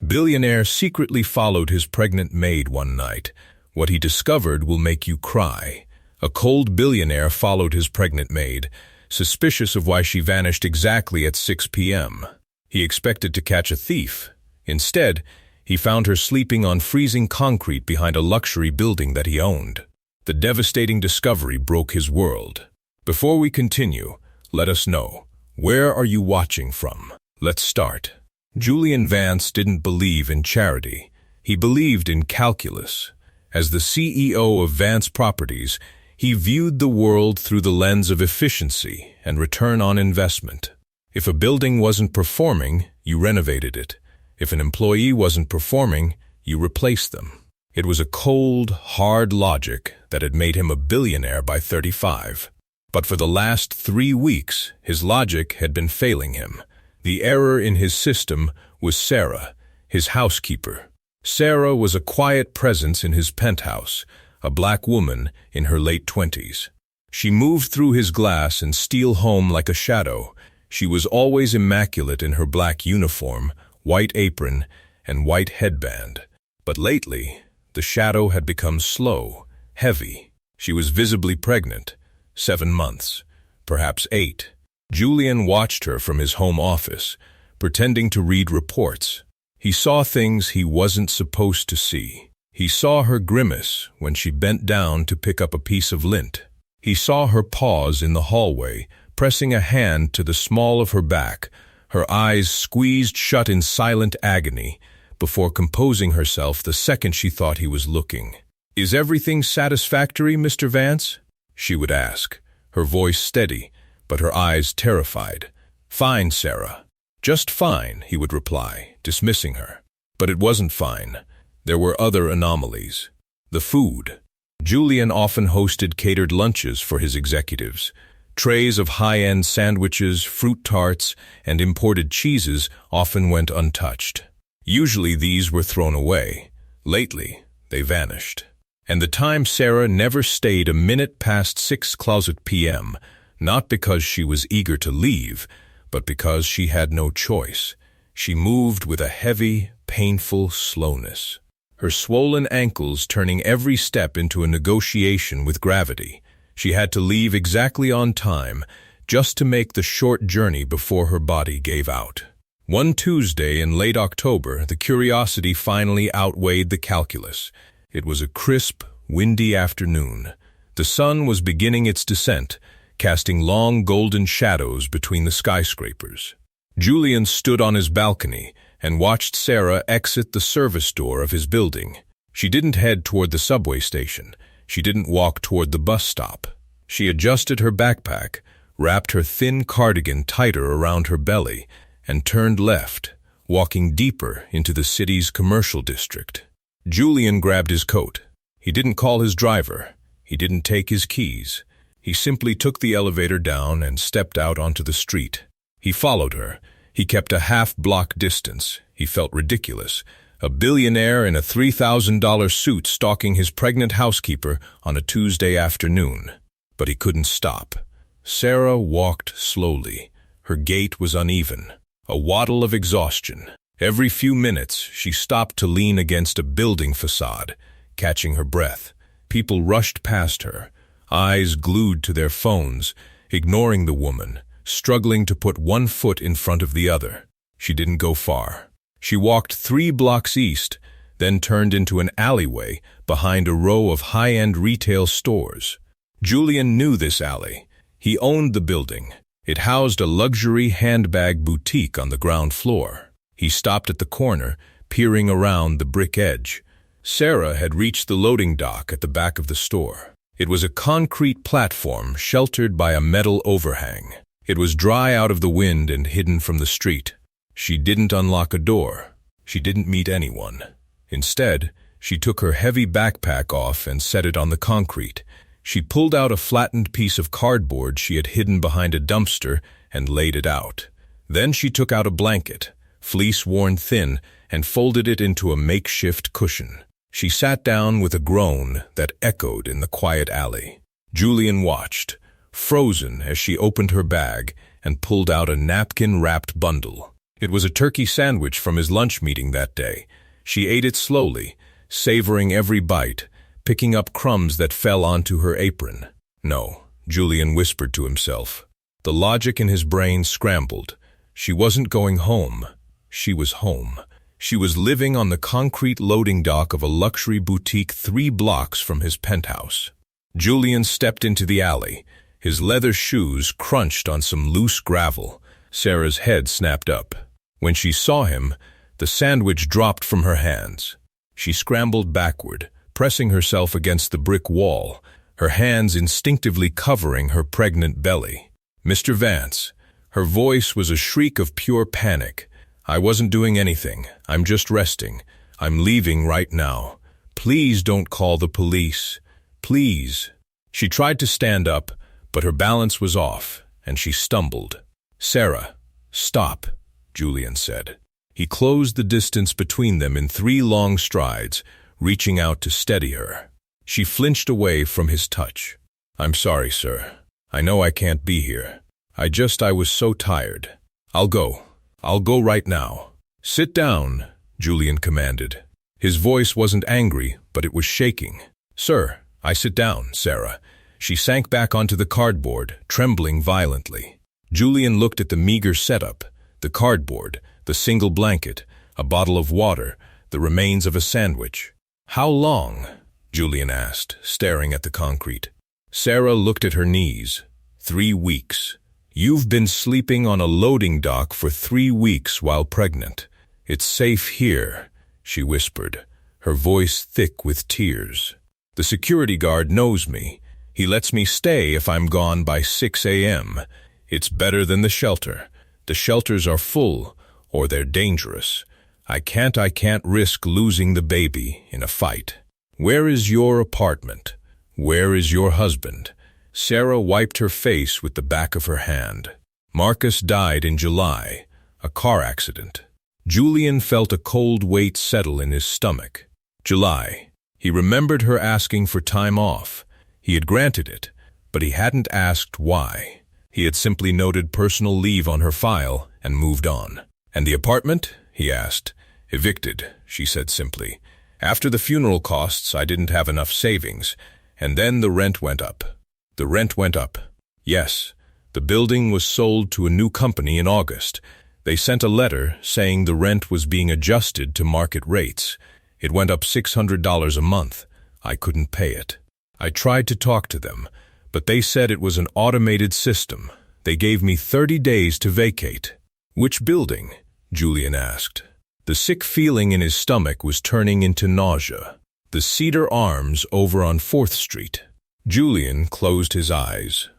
Billionaire secretly followed his pregnant maid one night. What he discovered will make you cry. A cold billionaire followed his pregnant maid, suspicious of why she vanished exactly at 6 p.m. He expected to catch a thief. Instead, he found her sleeping on freezing concrete behind a luxury building that he owned. The devastating discovery broke his world. Before we continue, let us know, where are you watching from? Let's start. Julian Vance didn't believe in charity. He believed in calculus. As the CEO of Vance Properties, he viewed the world through the lens of efficiency and return on investment. If a building wasn't performing, you renovated it. If an employee wasn't performing, you replaced them. It was a cold, hard logic that had made him a billionaire by 35. But for the last 3 weeks, his logic had been failing him. The error in his system was Sarah, his housekeeper. Sarah was a quiet presence in his penthouse, a black woman in her late 20s. She moved through his glass and steel home like a shadow. She was always immaculate in her black uniform, white apron, and white headband. But lately, the shadow had become slow, heavy. She was visibly pregnant, 7 months, perhaps 8. Julian watched her from his home office, pretending to read reports. He saw things he wasn't supposed to see. He saw her grimace when she bent down to pick up a piece of lint. He saw her pause in the hallway, pressing a hand to the small of her back, her eyes squeezed shut in silent agony, before composing herself the second she thought he was looking. "Is everything satisfactory, Mr. Vance?" she would ask, her voice steady, but her eyes terrified. "Fine, Sarah." "Just fine," he would reply, dismissing her. But it wasn't fine. There were other anomalies. The food. Julian often hosted catered lunches for his executives. Trays of high-end sandwiches, fruit tarts, and imported cheeses often went untouched. Usually these were thrown away. Lately, they vanished. And the time Sarah never stayed a minute past 6 p.m., not because she was eager to leave, but because she had no choice. She moved with a heavy, painful slowness, her swollen ankles turning every step into a negotiation with gravity. She had to leave exactly on time, just to make the short journey before her body gave out. One Tuesday in late October, the curiosity finally outweighed the calculus. It was a crisp, windy afternoon. The sun was beginning its descent, casting long golden shadows between the skyscrapers. Julian stood on his balcony and watched Sarah exit the service door of his building. She didn't head toward the subway station. She didn't walk toward the bus stop. She adjusted her backpack, wrapped her thin cardigan tighter around her belly, and turned left, walking deeper into the city's commercial district. Julian grabbed his coat. He didn't call his driver. He didn't take his keys. He simply took the elevator down and stepped out onto the street. He followed her. He kept a half-block distance. He felt ridiculous. A billionaire in a $3,000 suit stalking his pregnant housekeeper on a Tuesday afternoon. But he couldn't stop. Sarah walked slowly. Her gait was uneven, a waddle of exhaustion. Every few minutes, she stopped to lean against a building facade, catching her breath. People rushed past her, eyes glued to their phones, ignoring the woman, struggling to put one foot in front of the other. She didn't go far. She walked 3 blocks east, then turned into an alleyway behind a row of high-end retail stores. Julian knew this alley. He owned the building. It housed a luxury handbag boutique on the ground floor. He stopped at the corner, peering around the brick edge. Sarah had reached the loading dock at the back of the store. It was a concrete platform sheltered by a metal overhang. It was dry out of the wind and hidden from the street. She didn't unlock a door. She didn't meet anyone. Instead, she took her heavy backpack off and set it on the concrete. She pulled out a flattened piece of cardboard she had hidden behind a dumpster and laid it out. Then she took out a blanket, fleece worn thin, and folded it into a makeshift cushion. She sat down with a groan that echoed in the quiet alley. Julian watched, frozen as she opened her bag and pulled out a napkin-wrapped bundle. It was a turkey sandwich from his lunch meeting that day. She ate it slowly, savoring every bite, picking up crumbs that fell onto her apron. No, Julian whispered to himself. The logic in his brain scrambled. She wasn't going home. She was home. She was living on the concrete loading dock of a luxury boutique 3 blocks from his penthouse. Julian stepped into the alley. His leather shoes crunched on some loose gravel. Sarah's head snapped up. When she saw him, the sandwich dropped from her hands. She scrambled backward, pressing herself against the brick wall, her hands instinctively covering her pregnant belly. "Mr. Vance." Her voice was a shriek of pure panic. "I wasn't doing anything. I'm just resting. I'm leaving right now. Please don't call the police. Please." She tried to stand up, but her balance was off, and she stumbled. "Sarah, stop," Julian said. He closed the distance between them in 3 long strides, reaching out to steady her. She flinched away from his touch. "I'm sorry, sir. I know I can't be here. I was so tired. I'll go right now." "Sit down," Julian commanded. His voice wasn't angry, but it was shaking. "Sir, I sit down, Sarah." She sank back onto the cardboard, trembling violently. Julian looked at the meager setup, the cardboard, the single blanket, a bottle of water, the remains of a sandwich. "How long?" Julian asked, staring at the concrete. Sarah looked at her knees. 3 weeks. "You've been sleeping on a loading dock for 3 weeks while pregnant. It's safe here," she whispered, her voice thick with tears. "The security guard knows me. He lets me stay if I'm gone by 6 a.m. It's better than the shelter. The shelters are full, or they're dangerous. I can't risk losing the baby in a fight." "Where is your apartment? Where is your husband?" Sarah wiped her face with the back of her hand. "Marcus died in July, a car accident." Julian felt a cold weight settle in his stomach. July. He remembered her asking for time off. He had granted it, but he hadn't asked why. He had simply noted personal leave on her file and moved on. "And the apartment?" he asked. "Evicted," she said simply. "After the funeral costs, I didn't have enough savings, and then the rent went up." "The rent went up?" "Yes. The building was sold to a new company in August. They sent a letter saying the rent was being adjusted to market rates. It went up $600 a month. I couldn't pay it. I tried to talk to them, but they said it was an automated system. They gave me 30 days to vacate." "Which building?" Julian asked. The sick feeling in his stomach was turning into nausea. "The Cedar Arms over on 4th Street. Julian closed his eyes.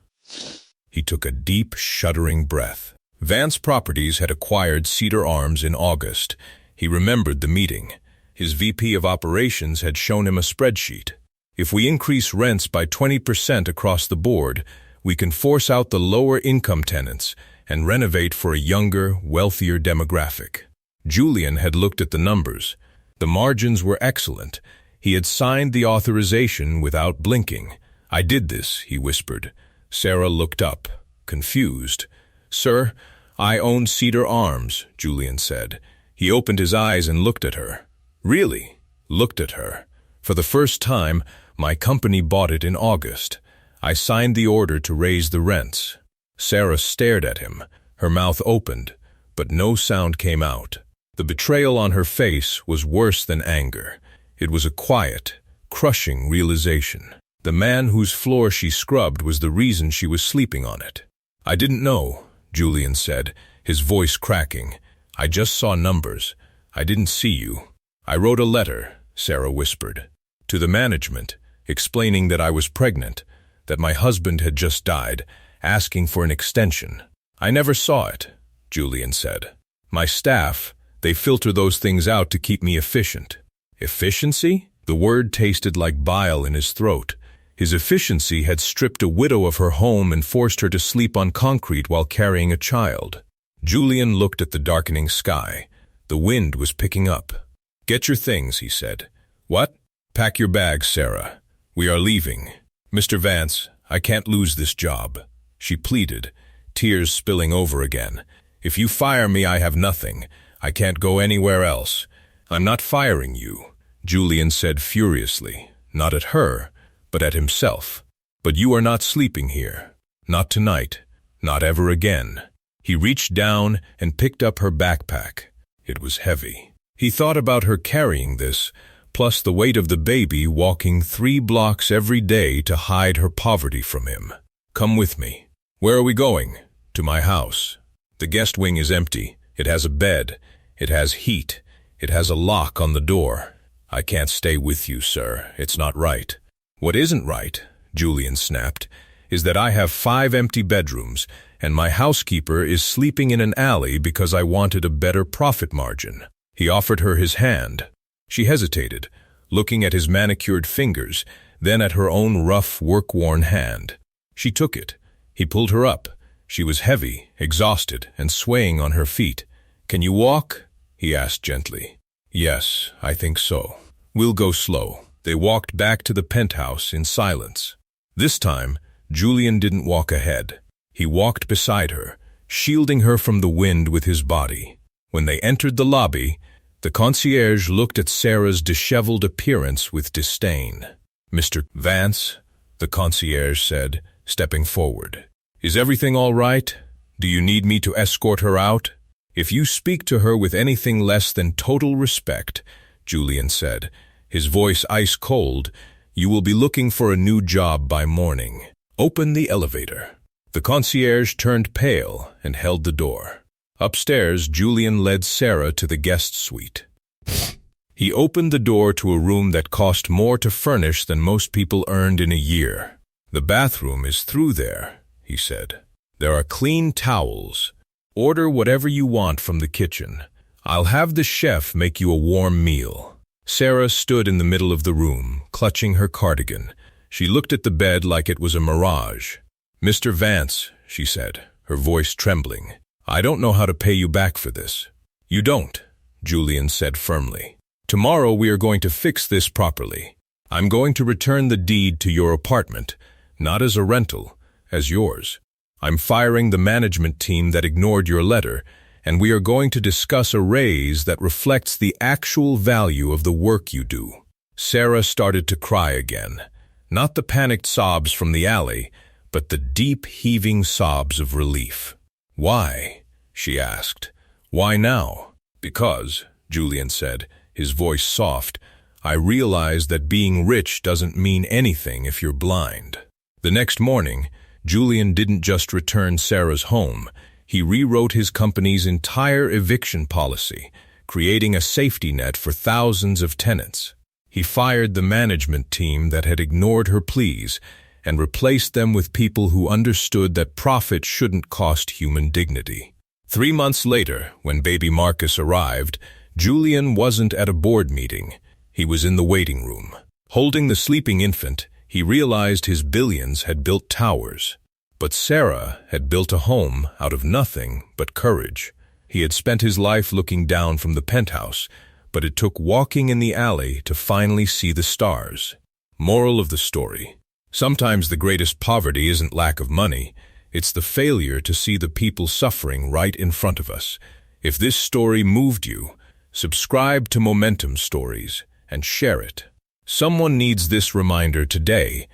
He took a deep, shuddering breath. Vance Properties had acquired Cedar Arms in August. He remembered the meeting. His VP of Operations had shown him a spreadsheet. "If we increase rents by 20% across the board, we can force out the lower-income tenants and renovate for a younger, wealthier demographic." Julian had looked at the numbers. The margins were excellent. He had signed the authorization without blinking. "I did this," he whispered. Sarah looked up, confused. "Sir, I own Cedar Arms," Julian said. He opened his eyes and looked at her. "Really?" Looked at her. "For the first time, my company bought it in August. I signed the order to raise the rents." Sarah stared at him, her mouth opened, but no sound came out. The betrayal on her face was worse than anger. It was a quiet, crushing realization. The man whose floor she scrubbed was the reason she was sleeping on it. "I didn't know," Julian said, his voice cracking. "I just saw numbers. I didn't see you." "I wrote a letter," Sarah whispered, "to the management, explaining that I was pregnant, that my husband had just died, asking for an extension." "I never saw it," Julian said. "My staff, they filter those things out to keep me efficient." Efficiency? The word tasted like bile in his throat. His efficiency had stripped a widow of her home and forced her to sleep on concrete while carrying a child. Julian looked at the darkening sky. The wind was picking up. "Get your things," he said. "What?" "Pack your bags, Sarah. We are leaving." "Mr. Vance, I can't lose this job," she pleaded, tears spilling over again. If you fire me, I have nothing. I can't go anywhere else. I'm not firing you, Julian said furiously, not at her, but at himself. But you are not sleeping here. Not tonight. Not ever again. He reached down and picked up her backpack. It was heavy. He thought about her carrying this, plus the weight of the baby walking 3 blocks every day to hide her poverty from him. Come with me. Where are we going? To my house. The guest wing is empty. It has a bed. It has heat. It has a lock on the door. I can't stay with you, sir. It's not right. What isn't right, Julian snapped, is that I have 5 empty bedrooms, and my housekeeper is sleeping in an alley because I wanted a better profit margin. He offered her his hand. She hesitated, looking at his manicured fingers, then at her own rough, work-worn hand. She took it. He pulled her up. She was heavy, exhausted, and swaying on her feet. "Can you walk?" he asked gently. "Yes, I think so. We'll go slow." They walked back to the penthouse in silence. This time, Julian didn't walk ahead. He walked beside her, shielding her from the wind with his body. When they entered the lobby, the concierge looked at Sarah's disheveled appearance with disdain. "Mr. Vance," the concierge said, stepping forward. "Is everything all right? Do you need me to escort her out?" "If you speak to her with anything less than total respect," Julian said, his voice ice-cold, "you will be looking for a new job by morning. Open the elevator." The concierge turned pale and held the door. Upstairs, Julian led Sarah to the guest suite. He opened the door to a room that cost more to furnish than most people earned in a year. "The bathroom is through there," he said. "There are clean towels. Order whatever you want from the kitchen. I'll have the chef make you a warm meal." Sarah stood in the middle of the room, clutching her cardigan. She looked at the bed like it was a mirage. "Mr. Vance," she said, her voice trembling, "I don't know how to pay you back for this." "You don't," Julian said firmly. "Tomorrow we are going to fix this properly. I'm going to return the deed to your apartment, not as a rental, as yours. I'm firing the management team that ignored your letter, and we are going to discuss a raise that reflects the actual value of the work you do." Sarah started to cry again, not the panicked sobs from the alley, but the deep, heaving sobs of relief. "Why?" she asked. "Why now?" "Because," Julian said, his voice soft, "I realize that being rich doesn't mean anything if you're blind." The next morning, Julian didn't just return Sarah's home. He rewrote his company's entire eviction policy, creating a safety net for thousands of tenants. He fired the management team that had ignored her pleas and replaced them with people who understood that profit shouldn't cost human dignity. 3 months later, when baby Marcus arrived, Julian wasn't at a board meeting. He was in the waiting room. Holding the sleeping infant, he realized his billions had built towers. But Sarah had built a home out of nothing but courage. He had spent his life looking down from the penthouse, but it took walking in the alley to finally see the stars. Moral of the story: sometimes the greatest poverty isn't lack of money, it's the failure to see the people suffering right in front of us. If this story moved you, subscribe to Momentum Stories and share it. Someone needs this reminder today